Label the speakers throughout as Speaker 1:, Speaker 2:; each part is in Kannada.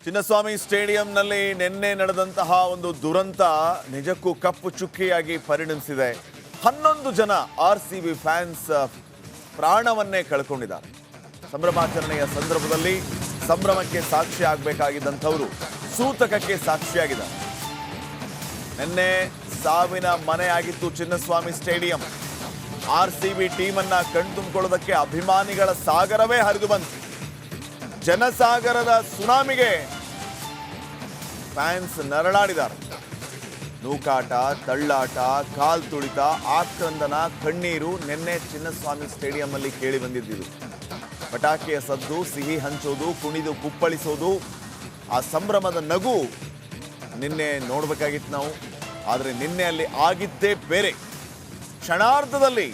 Speaker 1: ಚಿನ್ನಸ್ವಾಮಿ ಸ್ಟೇಡಿಯಂನಲ್ಲಿ ನಿನ್ನೆ ನಡೆದಂತಹ ಒಂದು ದುರಂತ ನಿಜಕ್ಕೂ ಕಪ್ಪು ಚುಕ್ಕಿಯಾಗಿ ಪರಿಣಮಿಸಿದೆ. 11 ಜನ ಆರ್ಸಿಬಿ ಫ್ಯಾನ್ಸ್ ಪ್ರಾಣವನ್ನೇ ಕಳ್ಕೊಂಡಿದ್ದಾರೆ. ಸಂಭ್ರಮಾಚರಣೆಯ ಸಂದರ್ಭದಲ್ಲಿ ಸಂಭ್ರಮಕ್ಕೆ ಸಾಕ್ಷಿ ಆಗಬೇಕಾಗಿದ್ದಂಥವರು ಸೂತಕಕ್ಕೆ ಸಾಕ್ಷಿಯಾಗಿದ್ದಾರೆ. ನಿನ್ನೆ ಸಾವಿನ ಮನೆಯಾಗಿತ್ತು ಚಿನ್ನಸ್ವಾಮಿ ಸ್ಟೇಡಿಯಂ. ಆರ್ಸಿಬಿ ಟೀಮನ್ನ ಕಣ್ತುಂಬಿಕೊಳ್ಳೋದಕ್ಕೆ ಅಭಿಮಾನಿಗಳ ಸಾಗರವೇ ಹರಿದು ಬಂತು. ಜನಸಾಗರದ ಸುನಾಮಿಗೆ ಫ್ಯಾನ್ಸ್ ನರಳಾಡಿದ್ದಾರೆ. ನೂಕಾಟ, ತಳ್ಳಾಟ, ಕಾಲ್ ತುಳಿತ, ಆಕ್ರಂದನ, ಕಣ್ಣೀರು ನಿನ್ನೆ ಚಿನ್ನಸ್ವಾಮಿ ಸ್ಟೇಡಿಯಂ ಅಲ್ಲಿ ಕೇಳಿ ಬಂದಿದ್ದು. ಪಟಾಕಿಯ ಸದ್ದು, ಸಿಹಿ ಹಂಚೋದು, ಕುಣಿದು ಕುಪ್ಪಳಿಸೋದು, ಆ ಸಂಭ್ರಮದ ನಗು ನಿನ್ನೆ ನೋಡ್ಬೇಕಾಗಿತ್ತು ನಾವು. ಆದರೆ ನಿನ್ನೆ ಅಲ್ಲಿ ಆಗಿದ್ದೇ ಬೇರೆ. ಕ್ಷಣಾರ್ಧದಲ್ಲಿ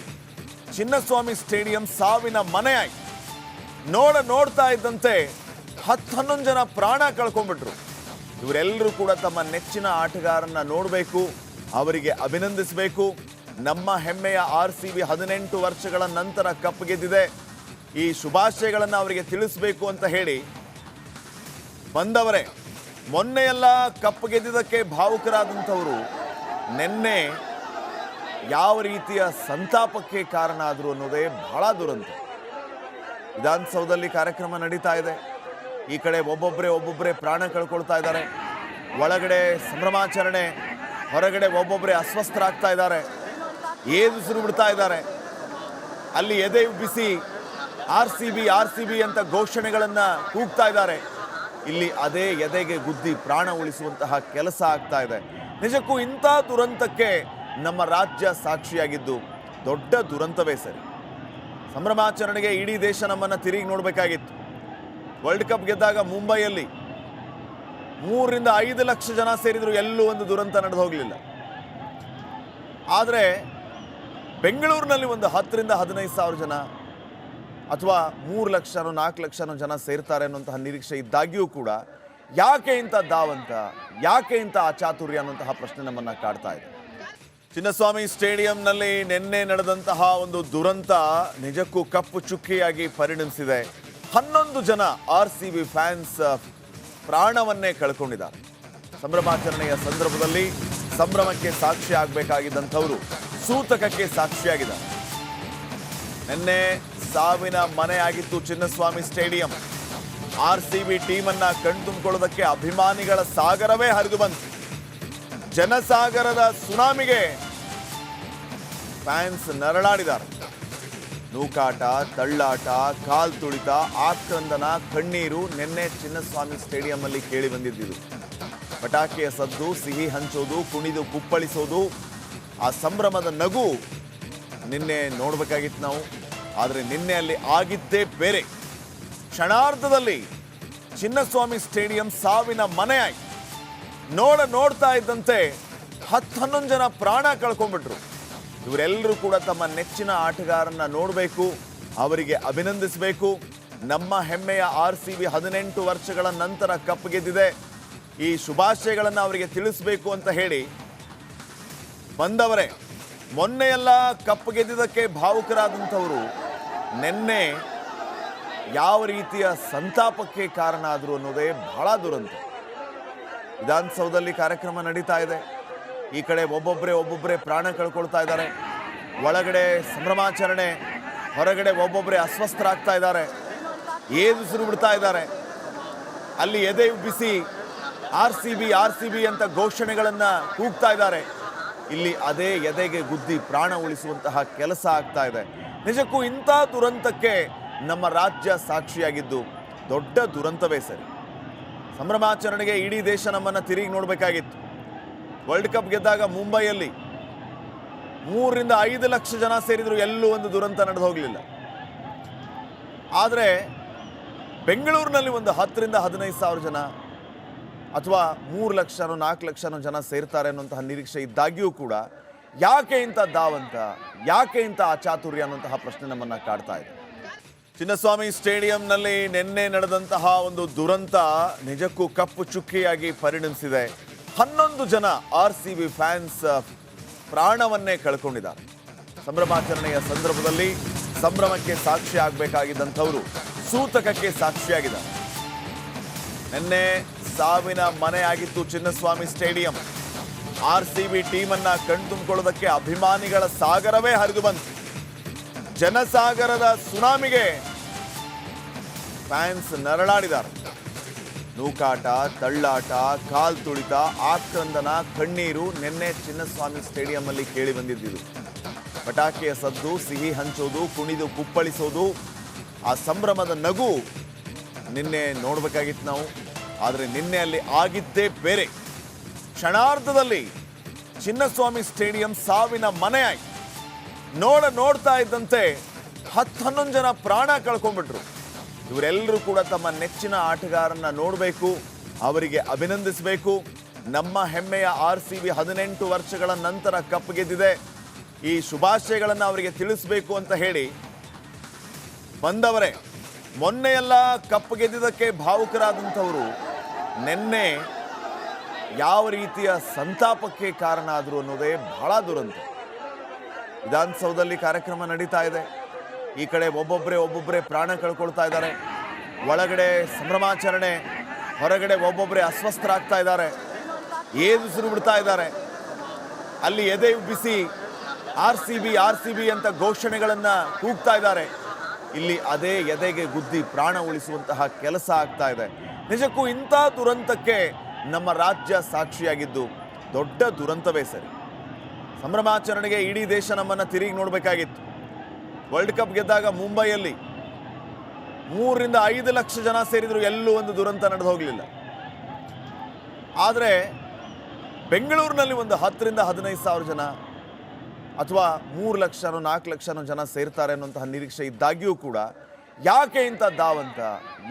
Speaker 1: ಚಿನ್ನಸ್ವಾಮಿ ಸ್ಟೇಡಿಯಂ ಸಾವಿನ ಮನೆಯಾಯಿತು. ನೋಡ್ತಾ ಇದ್ದಂತೆ 10-11 ಜನ ಪ್ರಾಣ ಕಳ್ಕೊಂಡ್ಬಿಟ್ರು. ಇವರೆಲ್ಲರೂ ಕೂಡ ತಮ್ಮ ನೆಚ್ಚಿನ ಆಟಗಾರನ್ನ ನೋಡಬೇಕು, ಅವರಿಗೆ ಅಭಿನಂದಿಸಬೇಕು. ನಮ್ಮ ಹೆಮ್ಮೆಯ ಆರ್ಸಿಬಿ 18 ವರ್ಷಗಳ ನಂತರ ಕಪ್ ಗೆದ್ದಿದೆ, ಈ ಶುಭಾಶಯಗಳನ್ನು ಅವರಿಗೆ ತಿಳಿಸಬೇಕು ಅಂತ ಹೇಳಿ ಬಂದವರೇ. ಮೊನ್ನೆಯೆಲ್ಲ ಕಪ್ ಗೆದ್ದಿದ್ದಕ್ಕೆ ಭಾವುಕರಾದಂಥವರು ನಿನ್ನೆ ಯಾವ ರೀತಿಯ ಸಂತಾಪಕ್ಕೆ ಕಾರಣ ಆದರು ಅನ್ನೋದೇ ಬಹಳ ದುರಂತ. ವಿಧಾನಸೌಧದಲ್ಲಿ ಕಾರ್ಯಕ್ರಮ ನಡೀತಾ ಇದೆ. ಈ ಕಡೆ ಒಬ್ಬೊಬ್ಬರೇ ಪ್ರಾಣ ಕಳ್ಕೊಳ್ತಾ ಇದ್ದಾರೆ. ಒಳಗಡೆ ಸಂಭ್ರಮಾಚರಣೆ, ಹೊರಗಡೆ ಒಬ್ಬೊಬ್ಬರೇ ಅಸ್ವಸ್ಥರಾಗ್ತಾ ಇದ್ದಾರೆ, ಏದುಸಿರು ಬಿಡ್ತಾ ಇದ್ದಾರೆ. ಅಲ್ಲಿ ಎದೆ ಉಬ್ಬಿಸಿ ಆರ್ಸಿಬಿ ಅಂತ ಘೋಷಣೆಗಳನ್ನು ಕೂಗ್ತಾ ಇದ್ದಾರೆ. ಇಲ್ಲಿ ಅದೇ ಎದೆಗೆ ಗುದ್ದಿ ಪ್ರಾಣ ಉಳಿಸುವಂತಹ ಕೆಲಸ ಆಗ್ತಾ ಇದೆ. ನಿಜಕ್ಕೂ ಇಂಥ ದುರಂತಕ್ಕೆ ನಮ್ಮ ರಾಜ್ಯ ಸಾಕ್ಷಿಯಾಗಿದ್ದು ದೊಡ್ಡ ದುರಂತವೇ ಸರಿ. ಸಂಭ್ರಮಾಚರಣೆಗೆ ಇಡೀ ದೇಶ ನಮ್ಮನ್ನು ತಿರುಗಿ ನೋಡಬೇಕಾಗಿತ್ತು. ವರ್ಲ್ಡ್ ಕಪ್ ಗೆದ್ದಾಗ ಮುಂಬೈಯಲ್ಲಿ 3-5 ಲಕ್ಷ ಜನ ಸೇರಿದ್ರು, ಎಲ್ಲೂ ಒಂದು ದುರಂತ ನಡೆದು ಹೋಗಲಿಲ್ಲ. ಆದರೆ ಬೆಂಗಳೂರಿನಲ್ಲಿ ಒಂದು 10-15 ಸಾವಿರ ಜನ ಅಥವಾ 3 ಲಕ್ಷನೋ 4 ಲಕ್ಷನೋ ಜನ ಸೇರ್ತಾರೆ ಅನ್ನುವಂತಹ ನಿರೀಕ್ಷೆ ಇದ್ದಾಗ್ಯೂ ಕೂಡ ಯಾಕೆ ಇಂಥ ದಾವಂತ, ಯಾಕೆ ಇಂಥ ಅಚಾತುರ್ಯ ಅನ್ನುವಂತಹ ಪ್ರಶ್ನೆ ನಮ್ಮನ್ನು ಕಾಡ್ತಾ ಇದೆ. ಚಿನ್ನಸ್ವಾಮಿ ಸ್ಟೇಡಿಯಂನಲ್ಲಿ ನಿನ್ನೆ ನಡೆದಂತಹ ಒಂದು ದುರಂತ ನಿಜಕ್ಕೂ ಕಪ್ಪು ಚುಕ್ಕಿಯಾಗಿ ಪರಿಣಮಿಸಿದೆ. 11 ಜನ ಆರ್ಸಿಬಿ ಫ್ಯಾನ್ಸ್ ಪ್ರಾಣವನ್ನೇ ಕಳ್ಕೊಂಡಿದ್ದಾರೆ. ಸಂಭ್ರಮಾಚರಣೆಯ ಸಂದರ್ಭದಲ್ಲಿ ಸಂಭ್ರಮಕ್ಕೆ ಸಾಕ್ಷಿ ಆಗಬೇಕಾಗಿದ್ದಂಥವರು ಸೂತಕಕ್ಕೆ ಸಾಕ್ಷಿಯಾಗಿದ್ದಾರೆ. ನಿನ್ನೆ ಸಾವಿನ ಮನೆಯಾಗಿತ್ತು ಚಿನ್ನಸ್ವಾಮಿ ಸ್ಟೇಡಿಯಂ. ಆರ್ಸಿಬಿ ಟೀಮನ್ನ ಕಣ್ತುಂಬಿಕೊಳ್ಳೋದಕ್ಕೆ ಅಭಿಮಾನಿಗಳ ಸಾಗರವೇ ಹರಿದು ಬಂತು. ಜನಸಾಗರದ ಸುನಾಮಿಗೆ ಫ್ಯಾನ್ಸ್ ನರಳಾಡಿದ್ದಾರೆ. ನೂಕಾಟ, ತಳ್ಳಾಟ, ಕಾಲ್ ತುಳಿತ, ಆಕ್ರಂದನ, ಕಣ್ಣೀರು ನಿನ್ನೆ ಚಿನ್ನಸ್ವಾಮಿ ಸ್ಟೇಡಿಯಂ ಅಲ್ಲಿ ಕೇಳಿ ಬಂದಿದ್ದು. ಪಟಾಕಿಯ ಸದ್ದು, ಸಿಹಿ ಹಂಚೋದು, ಕುಣಿದು ಕುಪ್ಪಳಿಸೋದು, ಆ ಸಂಭ್ರಮದ ನಗು ನಿನ್ನೆ ನೋಡ್ಬೇಕಾಗಿತ್ತು ನಾವು. ಆದರೆ ನಿನ್ನೆ ಅಲ್ಲಿ ಆಗಿದ್ದೇ ಬೇರೆ. ಕ್ಷಣಾರ್ಧದಲ್ಲಿ ಚಿನ್ನಸ್ವಾಮಿ ಸ್ಟೇಡಿಯಂ ಸಾವಿನ ಮನೆಯಾಯಿತು. ನೋಡ್ತಾ ಇದ್ದಂತೆ 10-11 ಜನ ಪ್ರಾಣ ಕಳ್ಕೊಂಡ್ಬಿಟ್ರು. ಇವರೆಲ್ಲರೂ ಕೂಡ ತಮ್ಮ ನೆಚ್ಚಿನ ಆಟಗಾರನ್ನ ನೋಡಬೇಕು, ಅವರಿಗೆ ಅಭಿನಂದಿಸಬೇಕು. ನಮ್ಮ ಹೆಮ್ಮೆಯ ಆರ್ಸಿಬಿ 18 ವರ್ಷಗಳ ನಂತರ ಕಪ್ ಗೆದ್ದಿದೆ, ಈ ಶುಭಾಶಯಗಳನ್ನು ಅವರಿಗೆ ತಿಳಿಸಬೇಕು ಅಂತ ಹೇಳಿ ಬಂದವರೇ. ಮೊನ್ನೆಯೆಲ್ಲ ಕಪ್ ಗೆದ್ದಿದ್ದಕ್ಕೆ ಭಾವುಕರಾದಂಥವರು ನಿನ್ನೆ ಯಾವ ರೀತಿಯ ಸಂತಾಪಕ್ಕೆ ಕಾರಣ ಆದರು ಅನ್ನೋದೇ ಬಹಳ ದುರಂತ. ವಿಧಾನಸೌಧದಲ್ಲಿ ಕಾರ್ಯಕ್ರಮ ನಡೀತಾ ಇದೆ. ಈ ಕಡೆ ಒಬ್ಬೊಬ್ಬರೇ ಪ್ರಾಣ ಕಳ್ಕೊಳ್ತಾ ಇದ್ದಾರೆ. ಒಳಗಡೆ ಸಂಭ್ರಮಾಚರಣೆ, ಹೊರಗಡೆ ಒಬ್ಬೊಬ್ಬರೇ ಅಸ್ವಸ್ಥರಾಗ್ತಾ ಇದ್ದಾರೆ, ಏದುಸಿರು ಬಿಡ್ತಾ ಇದ್ದಾರೆ. ಅಲ್ಲಿ ಎದೆ ಉಬ್ಬಿಸಿ ಆರ್ಸಿಬಿ ಅಂತ ಘೋಷಣೆಗಳನ್ನು ಕೂಗ್ತಾ ಇದ್ದಾರೆ. ಇಲ್ಲಿ ಅದೇ ಎದೆಗೆ ಗುದ್ದಿ ಪ್ರಾಣ ಉಳಿಸುವಂತಹ ಕೆಲಸ ಆಗ್ತಾ ಇದೆ. ನಿಜಕ್ಕೂ ಇಂಥ ದುರಂತಕ್ಕೆ ನಮ್ಮ ರಾಜ್ಯ ಸಾಕ್ಷಿಯಾಗಿದ್ದು ದೊಡ್ಡ ದುರಂತವೇ ಸರಿ. ಸಂಭ್ರಮಾಚರಣೆಗೆ ಇಡೀ ದೇಶ ನಮ್ಮನ್ನು ತಿರುಗಿ ನೋಡಬೇಕಾಗಿತ್ತು. ವರ್ಲ್ಡ್ ಕಪ್ ಗೆದ್ದಾಗ ಮುಂಬೈಯಲ್ಲಿ 3-5 ಲಕ್ಷ ಜನ ಸೇರಿದ್ರು, ಎಲ್ಲೂ ಒಂದು ದುರಂತ ನಡೆದು ಹೋಗಲಿಲ್ಲ. ಆದರೆ ಬೆಂಗಳೂರಿನಲ್ಲಿ ಒಂದು 10-15 ಸಾವಿರ ಜನ ಅಥವಾ 3 ಲಕ್ಷನೋ 4 ಲಕ್ಷನೋ ಜನ ಸೇರ್ತಾರೆ ಅನ್ನುವಂತಹ ನಿರೀಕ್ಷೆ ಇದ್ದಾಗ್ಯೂ ಕೂಡ ಯಾಕೆ ಇಂಥ ದಾವಂತ, ಯಾಕೆ ಇಂಥ ಅಚಾತುರ್ಯ ಅನ್ನುವಂತಹ ಪ್ರಶ್ನೆ ನಮ್ಮನ್ನು ಕಾಡ್ತಾ ಇದೆ. ಚಿನ್ನಸ್ವಾಮಿ ಸ್ಟೇಡಿಯಂನಲ್ಲಿ ನಿನ್ನೆ ನಡೆದಂತಹ ಒಂದು ದುರಂತ ನಿಜಕ್ಕೂ ಕಪ್ಪು ಚುಕ್ಕಿಯಾಗಿ ಪರಿಣಮಿಸಿದೆ. 11 ಜನ ಆರ್ಸಿಬಿ ಫ್ಯಾನ್ಸ್ ಪ್ರಾಣವನ್ನೇ ಕಳ್ಕೊಂಡಿದ್ದಾರೆ. ಸಂಭ್ರಮಾಚರಣೆಯ ಸಂದರ್ಭದಲ್ಲಿ ಸಂಭ್ರಮಕ್ಕೆ ಸಾಕ್ಷಿ ಆಗಬೇಕಾಗಿದ್ದಂಥವರು ಸೂತಕಕ್ಕೆ ಸಾಕ್ಷಿಯಾಗಿದ್ದಾರೆ. ನಿನ್ನೆ ಸಾವಿನ ಮನೆ ಆಗಿತ್ತು ಚಿನ್ನಸ್ವಾಮಿ ಸ್ಟೇಡಿಯಂ. RCB ಟೀಮ್ ಅನ್ನ ಕಣ್ತುಂಬಿಕೊಳ್ಳೋದಕ್ಕೆ ಅಭಿಮಾನಿಗಳ ಸಾಗರವೇ ಹರಿದು ಬಂತು. ಜನಸಾಗರದ ಸುನಾಮಿಗೆ ಫ್ಯಾನ್ಸ್ ನರಳಾಡಿದ್ದಾರೆ. ನೂಕಾಟ, ತಳ್ಳಾಟ, ಕಾಲ್ ತುಳಿತ, ಆಕ್ರಂದನ, ಕಣ್ಣೀರು ನಿನ್ನೆ ಚಿನ್ನಸ್ವಾಮಿ ಸ್ಟೇಡಿಯಂ ಅಲ್ಲಿ ಕೇಳಿ ಬಂದಿದ್ದು. ಪಟಾಕಿಯ ಸದ್ದು, ಸಿಹಿ ಹಂಚೋದು, ಕುಣಿದು ಕುಪ್ಪಳಿಸೋದು, ಆ ಸಂಭ್ರಮದ ನಗು ನಿನ್ನೆ ನೋಡ್ಬೇಕಾಗಿತ್ತು ನಾವು. ಆದರೆ ನಿನ್ನೆ ಅಲ್ಲಿ ಆಗಿದ್ದೇ ಬೇರೆ. ಕ್ಷಣಾರ್ಧದಲ್ಲಿ ಚಿನ್ನಸ್ವಾಮಿ ಸ್ಟೇಡಿಯಂ ಸಾವಿನ ಮನೆ ಆಯ್ತು. ನೋಡ್ತಾ ಇದ್ದಂತೆ 10-11 ಜನ ಪ್ರಾಣ ಕಳ್ಕೊಂಡ್ಬಿಟ್ರು. ಇವರೆಲ್ಲರೂ ಕೂಡ ತಮ್ಮ ನೆಚ್ಚಿನ ಆಟಗಾರನ್ನ ನೋಡಬೇಕು, ಅವರಿಗೆ ಅಭಿನಂದಿಸಬೇಕು. ನಮ್ಮ ಹೆಮ್ಮೆಯ RCB 18 ವರ್ಷಗಳ ನಂತರ ಕಪ್ ಗೆದ್ದಿದೆ, ಈ ಶುಭಾಶಯಗಳನ್ನು ಅವರಿಗೆ ತಿಳಿಸಬೇಕು ಅಂತ ಹೇಳಿ ಬಂದವರೇ. ಮೊನ್ನೆಯೆಲ್ಲ ಕಪ್ ಗೆದ್ದಿದ್ದಕ್ಕೆ ಭಾವುಕರಾದಂಥವರು ನಿನ್ನೆ ಯಾವ ರೀತಿಯ ಸಂತಾಪಕ್ಕೆ ಕಾರಣ ಆದರು ಅನ್ನೋದೇ ಬಹಳ ದುರಂತ. ವಿಧಾನಸೌಧದಲ್ಲಿ ಕಾರ್ಯಕ್ರಮ ನಡೀತಾ ಇದೆ. ಈ ಕಡೆ ಒಬ್ಬೊಬ್ಬರೇ ಪ್ರಾಣ ಕಳ್ಕೊಳ್ತಾ ಇದ್ದಾರೆ. ಒಳಗಡೆ ಸಂಭ್ರಮಾಚರಣೆ, ಹೊರಗಡೆ ಒಬ್ಬೊಬ್ಬರೇ ಅಸ್ವಸ್ಥರಾಗ್ತಾ ಇದ್ದಾರೆ, ಏದುಸಿರು ಬಿಡ್ತಾ ಇದ್ದಾರೆ. ಅಲ್ಲಿ ಎದೆ ಉಬ್ಬಿಸಿ RCB ಅಂತ ಘೋಷಣೆಗಳನ್ನು ಕೂಗ್ತಾ ಇದ್ದಾರೆ. ಇಲ್ಲಿ ಅದೇ ಎದೆಗೆ ಗುದ್ದಿ ಪ್ರಾಣ ಉಳಿಸುವಂತಹ ಕೆಲಸ ಆಗ್ತಾ ಇದೆ. ನಿಜಕ್ಕೂ ಇಂಥ ದುರಂತಕ್ಕೆ ನಮ್ಮ ರಾಜ್ಯ ಸಾಕ್ಷಿಯಾಗಿದ್ದು ದೊಡ್ಡ ದುರಂತವೇ ಸರಿ. ಸಂಭ್ರಮಾಚರಣೆಗೆ ಇಡೀ ದೇಶ ನಮ್ಮನ್ನು ತಿರುಗಿ ನೋಡಬೇಕಾಗಿತ್ತು. ವರ್ಲ್ಡ್ ಕಪ್ ಗೆದ್ದಾಗ ಮುಂಬೈಯಲ್ಲಿ 3-5 ಲಕ್ಷ ಜನ ಸೇರಿದ್ರು, ಎಲ್ಲೂ ಒಂದು ದುರಂತ ನಡೆದು ಹೋಗಲಿಲ್ಲ. ಆದರೆ ಬೆಂಗಳೂರಿನಲ್ಲಿ ಒಂದು 10-15 ಸಾವಿರ ಜನ ಅಥವಾ 3 ಲಕ್ಷನೋ 4 ಲಕ್ಷನೋ ಜನ ಸೇರ್ತಾರೆ ಅನ್ನುವಂತಹ ನಿರೀಕ್ಷೆ ಇದ್ದಾಗ್ಯೂ ಕೂಡ ಯಾಕೆ ಇಂಥ ಧಾವಂತ,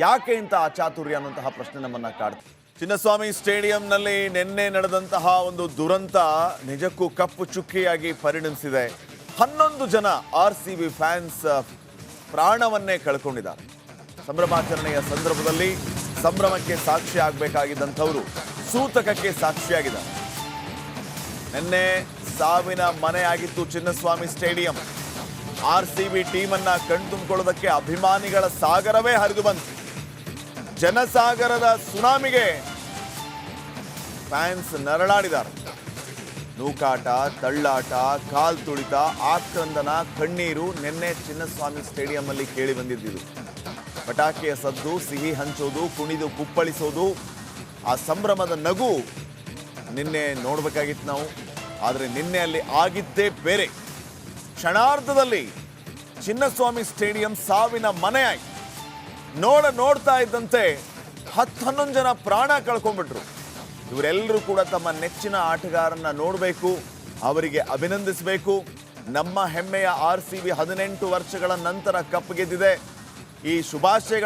Speaker 1: ಯಾಕೆ ಇಂಥ ಅಚಾತುರ್ಯ ಅನ್ನುವಂತಹ ಪ್ರಶ್ನೆ ನಮ್ಮನ್ನು ಕಾಡ್ತದೆ. ಚಿನ್ನಸ್ವಾಮಿ ಸ್ಟೇಡಿಯಂನಲ್ಲಿ ನಿನ್ನೆ ನಡೆದಂತಹ ಒಂದು ದುರಂತ ನಿಜಕ್ಕೂ ಕಪ್ಪು ಚುಕ್ಕಿಯಾಗಿ ಪರಿಣಮಿಸಿದೆ. 11 ಜನ RCB ಫ್ಯಾನ್ಸ್ ಪ್ರಾಣವನ್ನೇ ಕಳ್ಕೊಂಡಿದ್ದಾರೆ. ಸಂಭ್ರಮಾಚರಣೆಯ ಸಂದರ್ಭದಲ್ಲಿ ಸಂಭ್ರಮಕ್ಕೆ ಸಾಕ್ಷಿ ಆಗಬೇಕಾಗಿದ್ದಂಥವರು ಸೂತಕಕ್ಕೆ ಸಾಕ್ಷಿಯಾಗಿದ್ದಾರೆ. ನಿನ್ನೆ ಸಾವಿನ ಮನೆ ಆಗಿತ್ತು ಚಿನ್ನಸ್ವಾಮಿ ಸ್ಟೇಡಿಯಂ. RCB ಟೀಮ್ ಅನ್ನ ಕಣ್ತುಂಬಿಕೊಳ್ಳೋದಕ್ಕೆ ಅಭಿಮಾನಿಗಳ ಸಾಗರವೇ ಹರಿದು ಬಂತು. ಜನಸಾಗರದ ಸುನಾಮಿಗೆ ಫ್ಯಾನ್ಸ್ ನರಳಾಡಿದ್ದಾರೆ. ನೂಕಾಟ, ತಳ್ಳಾಟ, ಕಾಲ್ ತುಳಿತ, ಆಕ್ರಂದನ, ಕಣ್ಣೀರು ನಿನ್ನೆ ಚಿನ್ನಸ್ವಾಮಿ ಸ್ಟೇಡಿಯಂ ಅಲ್ಲಿ ಕೇಳಿ ಬಂದಿದ್ದು. ಪಟಾಕಿಯ ಸದ್ದು, ಸಿಹಿ ಹಂಚೋದು, ಕುಣಿದು ಕುಪ್ಪಳಿಸೋದು, ಆ ಸಂಭ್ರಮದ ನಗು ನಿನ್ನೆ ನೋಡ್ಬೇಕಾಗಿತ್ತು ನಾವು. ಆದರೆ ನಿನ್ನೆ ಅಲ್ಲಿ ಆಗಿದ್ದೇ ಬೇರೆ. ಕ್ಷಣಾರ್ಧದಲ್ಲಿ ಚಿನ್ನಸ್ವಾಮಿ ಸ್ಟೇಡಿಯಂ ಸಾವಿನ ಮನೆ ಆಯ್ತು. ನೋಡ್ತಾ ಇದ್ದಂತೆ 10-11 ಜನ ಪ್ರಾಣ ಕಳ್ಕೊಂಡ್ಬಿಟ್ರು. ಇವರೆಲ್ಲರೂ ಕೂಡ ತಮ್ಮ ನೆಚ್ಚಿನ ಆಟಗಾರನ್ನ ನೋಡಬೇಕು, ಅವರಿಗೆ ಅಭಿನಂದಿಸಬೇಕು. ನಮ್ಮ ಹೆಮ್ಮೆಯ RCB 18 ವರ್ಷಗಳ ನಂತರ ಕಪ್ ಗೆದ್ದಿದೆ, ಈ ಶುಭಾಶಯಗಳನ್ನು